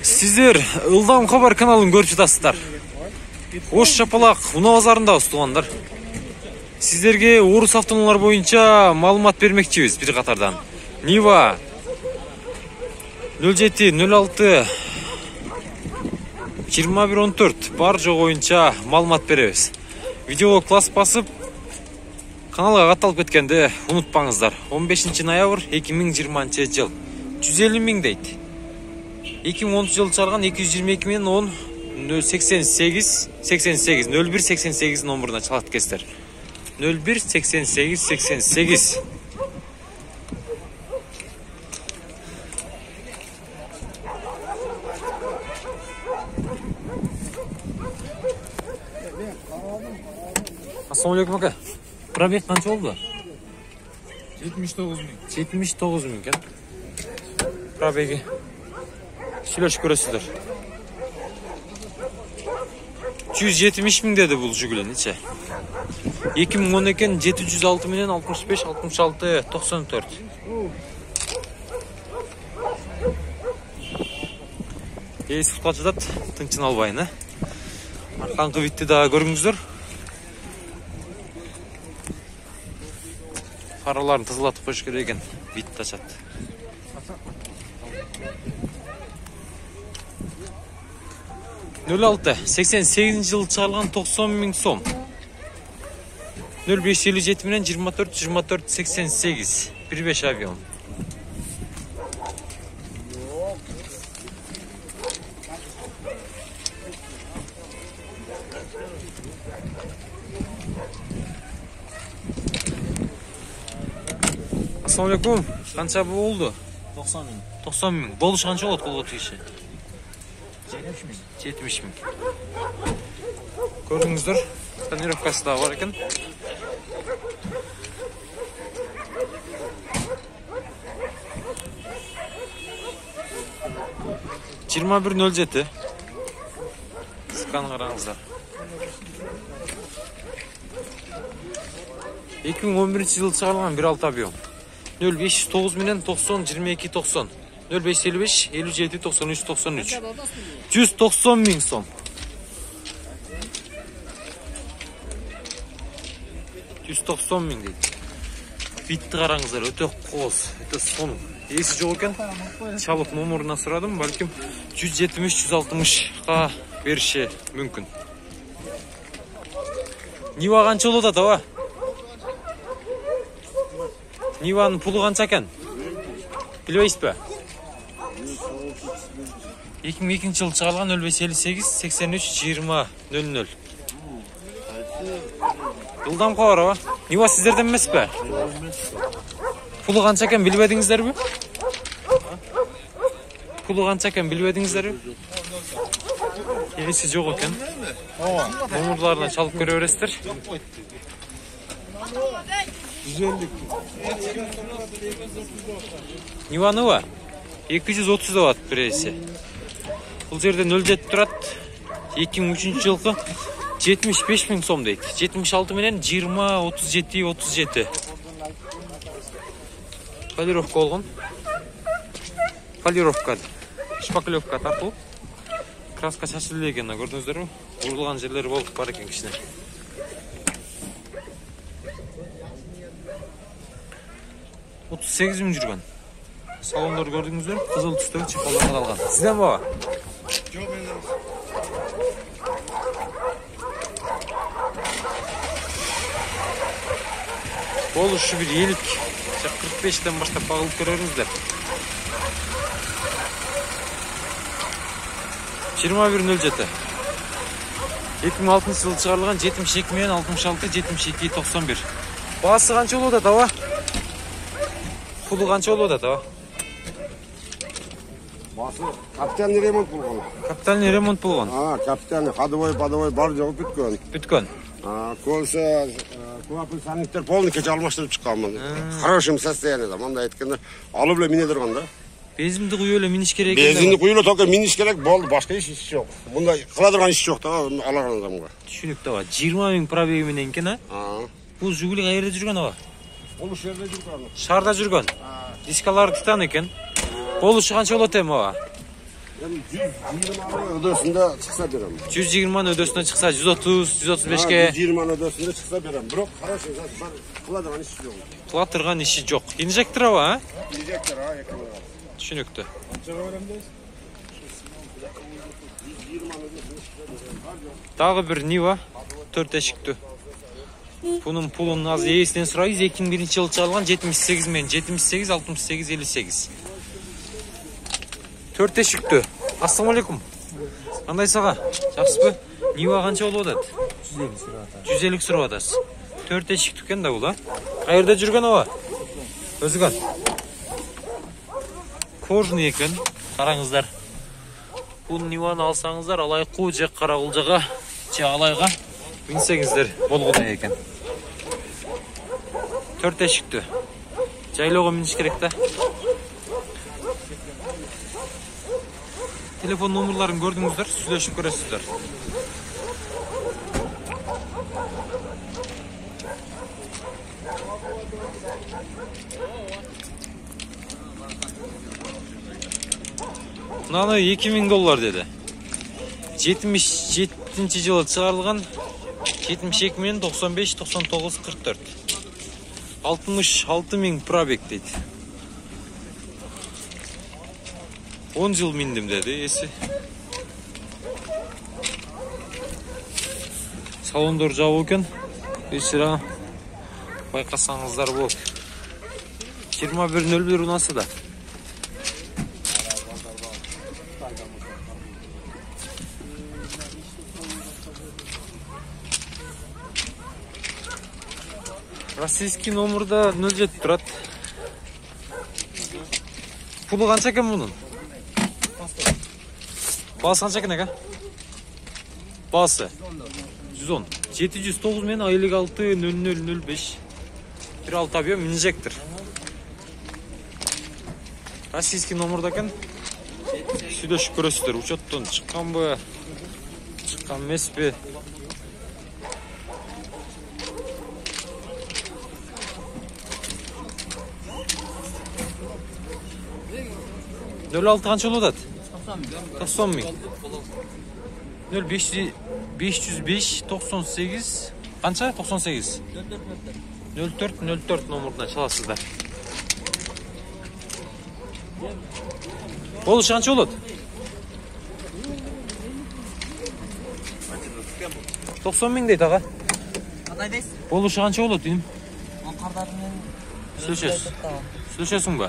Сиздер Ылдам Кабар каналын көрүп жатасыздар. Ош Чапалак унаа базарында туугандар. Сиздерге орус автоунаалар боюнча маалымат бермекчибиз бир катардан. Нива 07 06 2114 бар жок боюнча маалымат беребиз. Видеого класс басып каналга катталып кеткенди унутпаңыздар. 15 ноябрь 2020 жыл. 150 миң дейт. 2010 жылы чыгарган 222 менен 10 88 88 01 88 номеруна чалат кестер. 01 88 88. Assalamualaikum aka. Пробег qancha oldu? 79 ming. 79 ming ekan. Probegi. Süйлөшүп көрөсүздөр. 170 ming dedi бул жүгүлөн иче. 2010 экен 706 менен 65 66 94. Сутка жатат, тынчын албайын, а. Арканкы битти дагы көрүңүздөр. Фараларын тазалатып коюш керек экен, бит тачат. Нөл 88 жылы чыгарылган 90 миң сом. 0557 менен 24 88 15 объем. Assalamu alaikum. Qancha болду? 90 ming. 90 ming. Болуш qancha болот колго тийиши? 70 ming. 70 ming. Көрдүңүздөр, тонировкасы да бар экен. Жыйырма бир нөл жети. Скан караңыздар. 2011 жылы чыгарылган 1.6 объем. 0509 менен 90 22 90. 0555 57 93 93. 190 миң сом. 190 миң дейт. Битти караңыздар, өтө кооз, өтө сонун. Эси жок экен. Чалып номеруна сурадым, балким 170-160га бериши мүмкүн. Нива канча болот атаба? Ниванын пулу канча экен? Билбейсизби? 2002 жылы чыгарылган 0558 83 20 00. Ылдам Кабар, Нива сиздерден эмеспи? Пулу канча экен билбедиңиздерби? Пулу канча экен билбедиңиздерби? Эси жок экен. Номерларына чалып көрө бересиздер. 150. Ниванова 230 да бат биреси. Бул жерде 07 турат. 2003 жылкы 75 миң сом дейт. 76 менен 20 37 37. Полировка болгон. Полировка. Шпаклевка тартылып. Краска чачылып экен, көрдүңүздөрбү? Урулган жерлери болуп бар экен кичине. $38 миң жүргөн. Салондор көрдүңүздөр, кызыл түстөгү чипалар кадалган. Сизден баба? Жок, менден. Болушу бир 50, 45ден баштап багылып көрөрүңүздөр. 2107. 2006 жылы чыгарылган 72 менен 66 72 91. Баасы канча болот атаба? Пулу канча болот атаба? Басы капитальный ремонт болгон. Капитальный ремонт болгон. Капитальный ходовой, подовой бар жогу бүткөн. Бүткөн. Колса клапан санитар полный кече алмаштырып чыкканмын. В хорошем состоянии, мындай айтканда алып эле мине турган да. Бензинди куюп эле миниш керек экен. Бензинди куюп эле только миниш керек, болду, башка иш жок. Мындай кыла турган иш жок да, алаган адамга. Түшүнүктүү аба. 20 миң пробеги менен экен, а? Бул жүгүлү кайерде жүргөн аба? Бул шаарда жүргөн. Шаарда жүргөн. Дискалары титан экен. Болушу канча болот эми аба? Yani 120 ödesinde çıksa berem. 120 ödösüne çıksa 130, 135'ke 120 ödesinde çıksa berem. Bırak хороший, ben kıladığım iş yok. kıla turgan işi жоқ. Инжектор ава, Diyecekler ha yakın. Түшүнүктүү. Дагы бир Нива 4 эшиктүү. Bunun pulun az ээсинен сурайбыз. 2001-жылы чыгарылган 78 менен 78 68 58. 4 эшиктүү. Ассаламу алейкум. Кандай сага? Жакшысызбы? Нива канча болуп атат? 150 сурап атасыз. 4 эшиктүү экен да бул, а? Каерде жүргөн аба? Өзгөн. Кожный экен. Караңыздар. Бул Ниваны алсаңыздар, алайкуу же карагылжага же алайга минсеңиздер болгон экен. 4 эшиктүү. Жайлоого миниш керек да. Телефон номерларын көрдүңүздөр, сүйлөшүп көрөсүздөр. Мынаны $2000 деди. 77-жылы чыгарылган 72 менен 95 99 44. 66.000 пробег дейт. 10 жыл миндим деди, эси. Салондор жабуу экен. Эсира байкасаңыздар болот. 21:01 унасы да. Российский номерда 07 турат. Пулу канча экен мунун? Баасы канча экен экен? Баасы 110. 709 менен 56 0005. 16 объем инжектор. Российский номерда экен. Сүйлөшүп көрөсүздөр. Учеттон чыкканбы? Чыккан эмеспи? $06 kança oldu? 90 bin. 505 98 kança? 98. 04 номерden çalasızlar. Boluş kança oldu? 90 bin deydi ağa. Boluş kança oldu deyim? Söylüyorsun bu.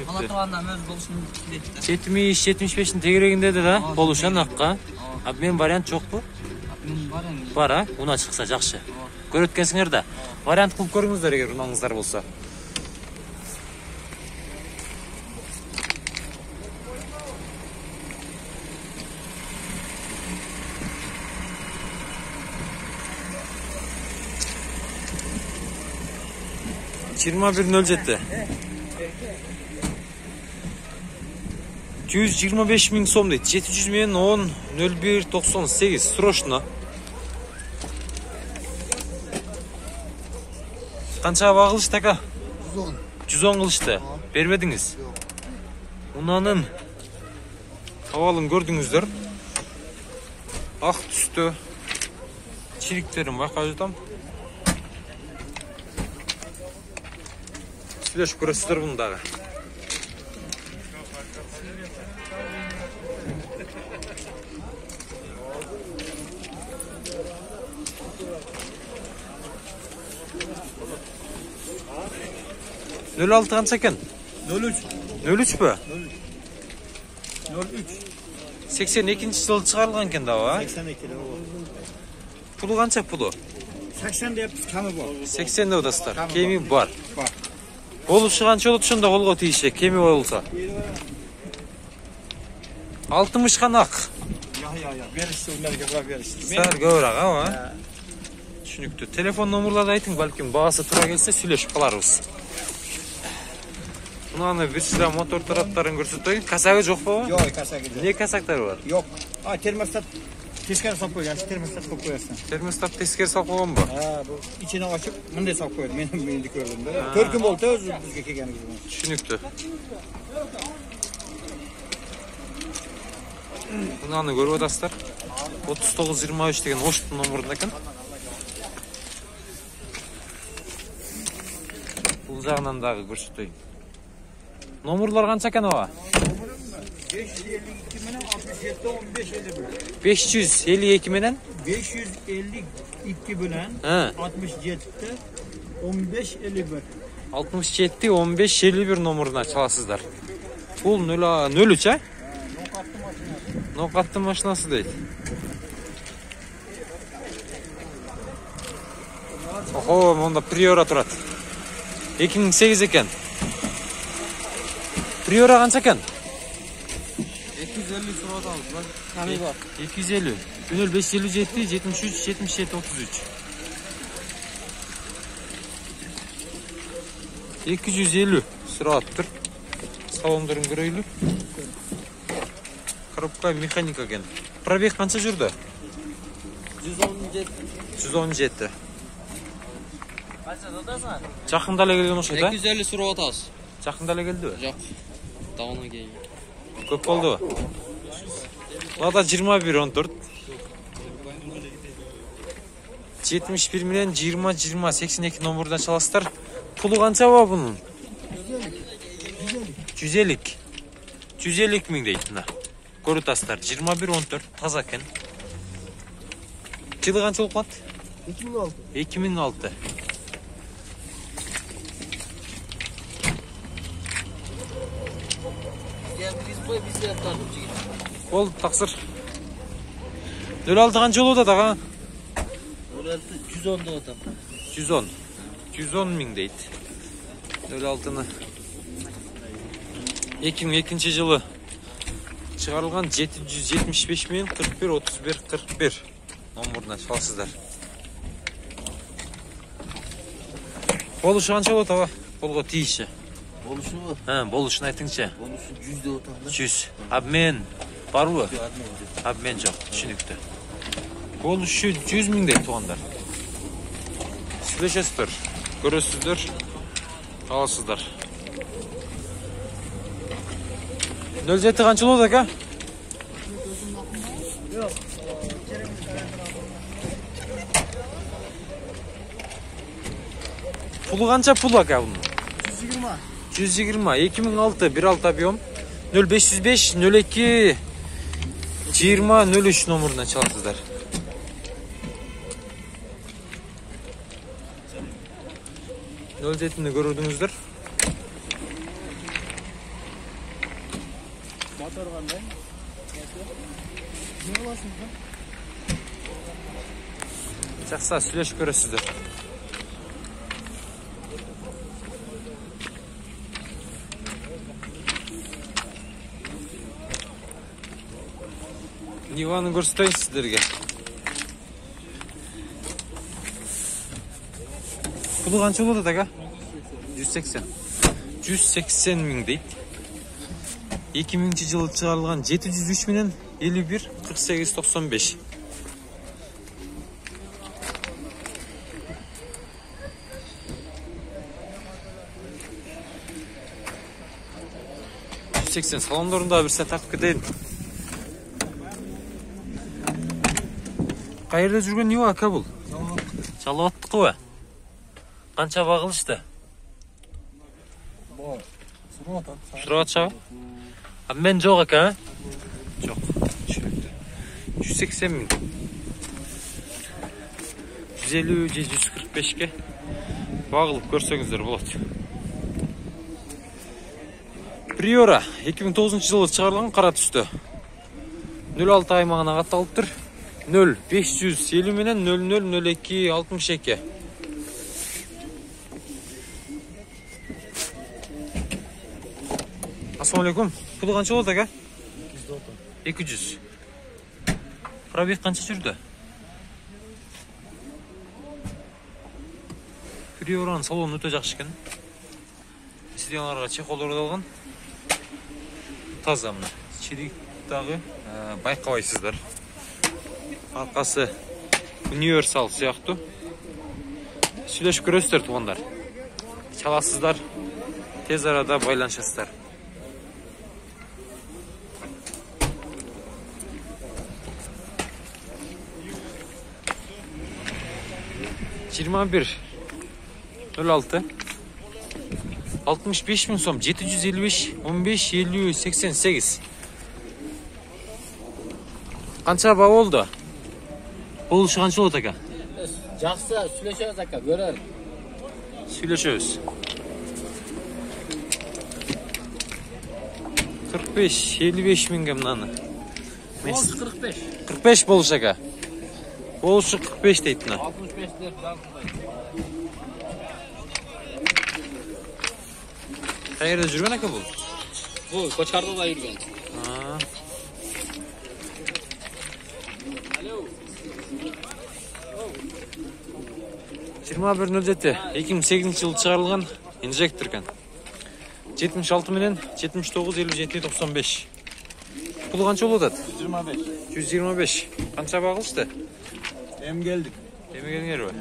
Ала турганда өз болушун дейт. 70-75'in тегерегинде да болушан акка. А мен вариант жокпу? Мен бар эми. Бар, а? Уна чыкса жакшы. Көрөткенсиңер да. Вариант кылып көрүңүздөр эгер унаңыздар болсо. Жыйырма бир нөл жети. 125 bin сом дейт. 700 менен 10 01 98 срочно. Канча багылышты ака? 110 кылышты. Бербедиңиз? Унанын абалын көрдүңүздөр. Ак түстө. Чириктерин байкап жатам. Сүйлөшүп көрөсүздөр буну дагы. Nöl altı kança eкен? 03. 03 bö? 03. 82-ci жылы чыгарылган экен да ба? 82 да. Pulu kança pulu? 80 деп камы бар. 80 да достар. Кеми бар. Бар. Болуп чыганча болот, ошондо колго тийишет. Кеми болсо. 60 гана ак. Я. Беришти, уларга бара беришти. Сар көбүрөөк а? Түшүнүктүү. Телефон номерларды айтың, балким баасы туура келсе сүйлөшүп каларбыз. Мынаны бир сыра мотор тараптарын көрсөтөйүн. Касагы жокпу? Жок, касагы жок. Не касактар бар? Жок. Термостат тескери салып койгон, термостат коюп коесуң. Термостат тескери салып койгонбу? Бул ичине ачып, мындай салып коет. Мен менди көрдүм да. 4 күн болду өзү бизге келгенибиз. Түшүнүктүү. Мынаны көрүп атасыздар. 3923 деген Оштун номерунда экен. Бул жагынан дагы көрсөтөйүн. Номерлар канча экен ага? 552 менен 67 15 51. 552 менен 552 bilen 67'de 15 51. 67 15 51 номерuna çalasızlar. Bul 03 ha? Nokattı maşinası değil. Oho, onda Priora turadi. 2008 ekan. Priora qancha ekan? 250 surat aldılar. Tabii bak. 250. Ünel 557 73 77 33. 250 surattır. Salonların göröylü. Коробка mekanik ekan. Probeg qancha жүрдü? 117. 117. Kaçta da sen? Жақында эле келген окшойт, а? 250 surat az. Жақында эле келдиби? Yok. Davana geldi. Көп болдубу? Мада 21 14. 71 менен 20 20 82 номерден çalasыздар. Пулу канча ба бунун? 150. 150 миң дейт мына. Көрүп атасыздар. 21 14 таза экен. Жылы канча болуп калат? 2006. 2006. Biz yaptık. Болду, таксыр. 06 канча болуп атат ага? 110 da otam. 110. 110 миң дейт. 06-ны 2002 жылы чыгарылган 775 менен 41 31 41 номеруна çalasыздар. Болушу канча болот ага? Болго тийиши. Oluşu mu? Болушун айтыңчы. Oluşu 100 de otam. 100. Обмен барбы? Обмен жок, түшүнүктүү. Болушу 100 миң дейт туугандар. Сүйлөшөсүздөр, көрөсүздөр, аласыздар. 07 канча болот ака? Пулу канча пул ака бунун? 120. 2006 16 объем 0505 02 20 03 номерuna çalasızlar. Nol zetini görürdünüzdür. Motor qanday? Ne olasın sen? Жақсы, сүйлөшүп көрөсүздөр. Ниваны көрсөтөйүн сиздерге. Пулу канча болот ага? 180. 180 миң дейт. 2000 жылы чыгарылган 703 менен 51 48 95. Салондорунда бир сәт тартып кетейин. Кайерде жүргөн Нива ака бул? Салаваттыкыбы? Канча багылышты? Сурап атышабы? Мен жок ака, жок. 180 миң. 150 же 145ке багылып көрсөңүздөр болот. Priora 2009 жылы чыгарылган кара түстө. 06 аймагына катталыптыр. 0550 менен 0002 62. Ассаламу алейкум. Пулу канча болот ака? 200. Пробег канча жүрдү? Prioranын салону өтө жакшы экен. Сиденьяларга чехол ордолгон. Таза мына. Чирик дагы байкабайсыздар. Аркасы универсал сыяктуу. Сүйлөшүп көрөсүздөр туугандар. Чаласыздар. Тез арада байланышасыздар. 21.06 65.000 сом 755 15 50 88 Qancha baho oldu? Болушу qancha болот aka? Жақсы, сүйлөшөбүз ака, көрөр. Сүйлөшөбүз. 45-55 миңге мынаны. 45. 45 болуш aka. Болушу 45 дейт мына. 65 деп Кайерде жүргөн aka бул? Бул Кочкардыда жүргөн. 21.07 2008 жылы чыгарылган инжектор экен. 76 менен 79 57 95. Пулу канча болот атат? 25. 125. Канча багылышты? Эми келдик. Эми келиңерби?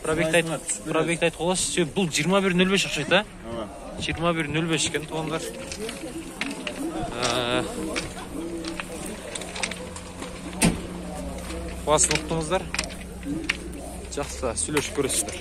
Пробект айт коласыз. Бул 21.05 окшойт а? Ооба. 21.05 экен туугандар. Басып уктуңуздар. Жақсы, сүйлөшүп көрөсүздөр.